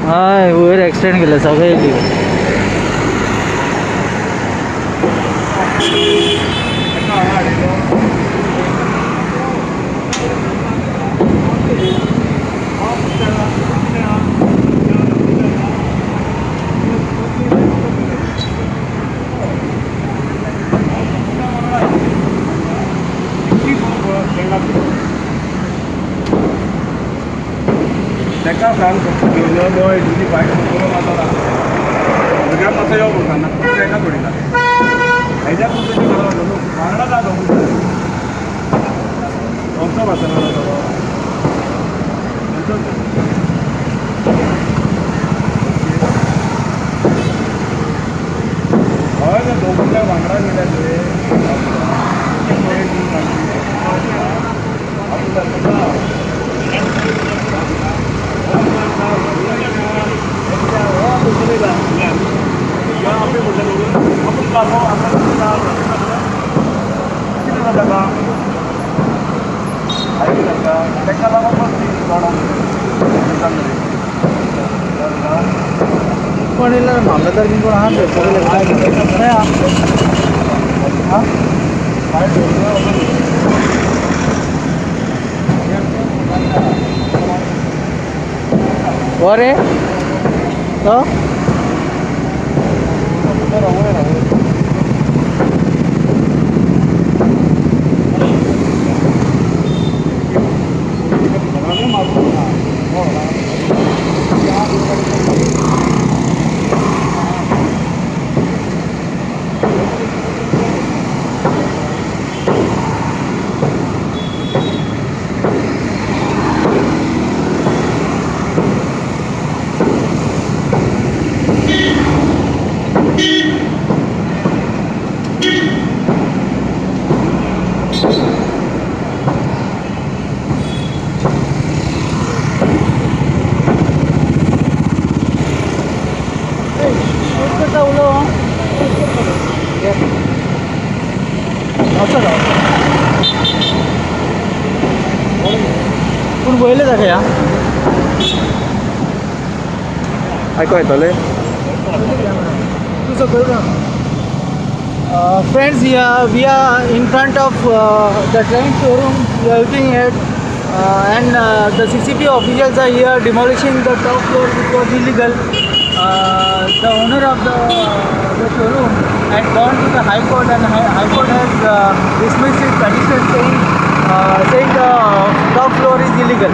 हाय वयर एक्सिडेंट केलं सगळे 내가 간 너의 눈이 밝은 돌아가다가 내가 맞아 여보 간다. 내가 돌린다. 애자 분들이 가라 너무 말하다 너무 엄청 맞잖아. 아이가 너무 그냥 왕라니라 पण मामलेदार भी हाँ और तो पण बोलले जा या ऐकू येतले तुझं करू ना friends, here we are in front of the train showroom we are looking at and the CCP officials are here demolishing the top floor which was illegal. The owner of the showroom had gone to the High Court and High Court has dismissed his petition saying the top floor is illegal.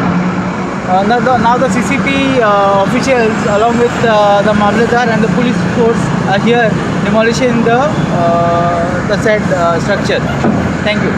Now the CCP officials along with the Mamladar and the police force are here demolishing the said structure. Thank you.